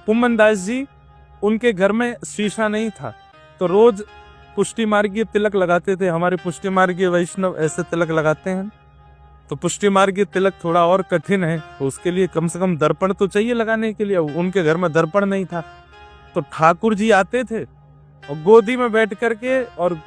कुम्मन दास जी, उनके घर में शीशा नहीं था, तो रोज पुष्टि मार्गीय तिलक लगाते थे। हमारे पुष्टि मार्गीय वैष्णव ऐसे तिलक लगाते हैं। तो पुष्टि मार्गीय तिलक थोड़ा और कठिन है, तो उसके लिए कम से कम दर्पण तो चाहिए लगाने के लिए। उनके घर में दर्पण नहीं था, तो ठाकुर जी आते थे और गोदी में बैठ करके और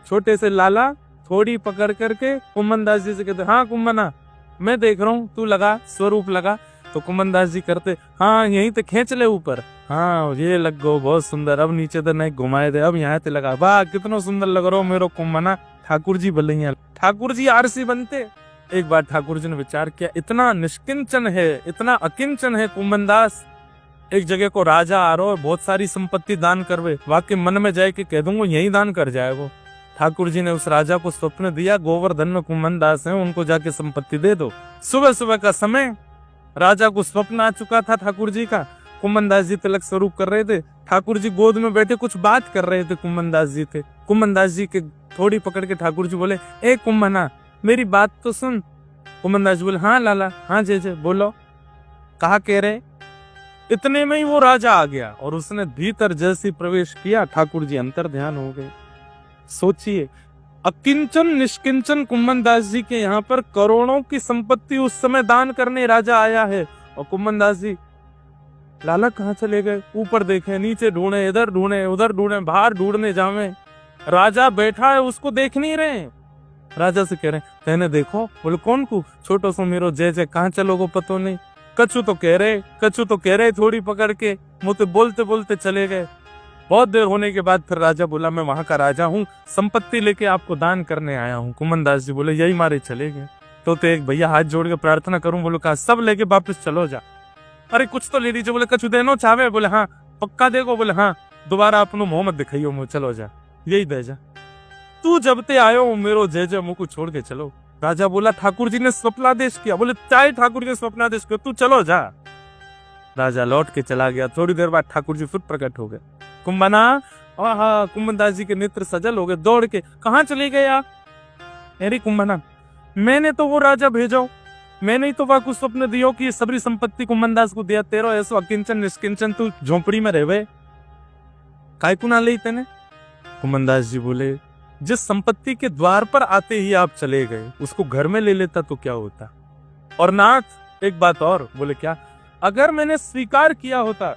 छोटे से लाला थोड़ी पकड़ करके कुम्मन दास जी से कहते, हाँ कुम्मना, मैं देख रहा हूँ, तू लगा, स्वरूप लगा। तो कुम्मन दास जी करते, हाँ यहीं तो खींच ले ऊपर, हाँ ये लग गो, बहुत सुंदर, अब नीचे तो नहीं घुमाए दे, अब यहाँ ते लगा, वाह कितना सुंदर लग रहा हो मेरो कुम्मना। ठाकुर जी बोले, ठाकुर जी आरसी बनते। एक बार ठाकुर जी ने विचार किया, इतना निष्किंचन है, इतना अकिंचन है कुम्मन दास, एक जगह को राजा आ रहा है, बहुत सारी संपत्ति दान करवे, वाकई मन में जाए कि कह दूंगा यही दान कर जाए वो। ठाकुर जी ने उस राजा को स्वप्न दिया, गोवर्धन में कुम्मन दास है, उनको जाके संपत्ति दे दो। सुबह सुबह का समय, राजा को स्वप्न आ चुका था ठाकुर जी का। कुम्मन दास जी तिलक स्वरूप कर रहे थे, ठाकुर जी गोद में बैठे कुछ बात कर रहे थे कुम्मन दास जी थे। कुम्मन दास जी के थोड़ी पकड़ के ठाकुर जी बोले, ए कुम्मना, मेरी बात तो सुन। कुम्मन दास जी बोले, हाँ लाला, हाँ जे बोलो, कहा कह रहे। इतने में ही वो राजा आ गया और उसने भीतर जैसे प्रवेश किया, ठाकुर जी अंतर ध्यान हो गए। सोचिए, अकिंचन निष्किंचन कुम्मन दास जी के यहाँ पर करोड़ों की संपत्ति उस समय दान करने राजा आया है, और कुम्मन दास जी लाला कहाँ चले गए, ऊपर देखे, नीचे ढूंढे, इधर ढूंढे, उधर ढूंढे, बाहर ढूंढने जावे, राजा बैठा है उसको देख नहीं रहे। राजा से कह रहे, तेने देखो? बोले, कौन को? छोटो सो मेरो जय कहाँ चलोगो पतो नहीं। कछु तो कह रहे थोड़ी पकड़ के, मुझे बोलते बोलते चले गए। बहुत देर होने के बाद फिर राजा बोला, मैं वहां का राजा हूँ, संपत्ति लेके आपको दान करने आया हूँ। कुम्मन दास जी बोले, यही मारे चले गए। तो एक भैया हाथ जोड़ के प्रार्थना करूं, बोलो कहा सब लेके वापस चलो जा। अरे कुछ तो ले लीजिए, बोले कछु देनो चाहे, बोले हाँ पक्का देखो, बोले हाँ दोबारा अपनो मोहम्मद दिखाइयो मुझे, चलो जा, यही दे जा, तू जब ते आयो मेरो जय मुँह को छोड़ के चलो। राजा बोला, ठाकुर जी ने स्वप्नादेश किया। बोले, चाहे ठाकुर जी ने स्वप्नादेश किया, तू चलो जा। राजा लौट के चला गया। थोड़ी देर बाद ठाकुर जी फिर प्रकट हो गए। कुम्मना, हाँ कुम्मन दास जी के नेत्र सजल हो गए, दौड़ के, कहाँ चले गए आप? अरे कुम्मना, मैंने तो वो राजा भेजो, मैंने ही तो वाकु स्वप्न दियो कि सबरी संपत्ति कुम्मन दास को दिया, तेरो ऐसो अकिंचन निष्किंचन तू झोंपड़ी में रहवे, काय को ना ले तेने? कुम्मन दास जी बोले, जिस संपत्ति के द्वार पर आते ही आप चले गए, उसको घर में ले लेता तो क्या होता? और नाथ एक बात और, बोले क्या? अगर मैंने स्वीकार किया होता,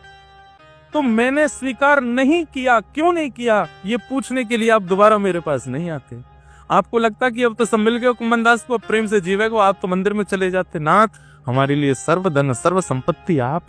तो मैंने स्वीकार नहीं किया, क्यों नहीं किया, ये पूछने के लिए आप दोबारा मेरे पास नहीं आते। आपको लगता कि अब तो सब मिल गए कुम्मन दास को, प्रेम से जीवेगा, आप तो मंदिर में चले जाते। नाथ, हमारे लिए सर्व धन सर्व संपत्ति आप।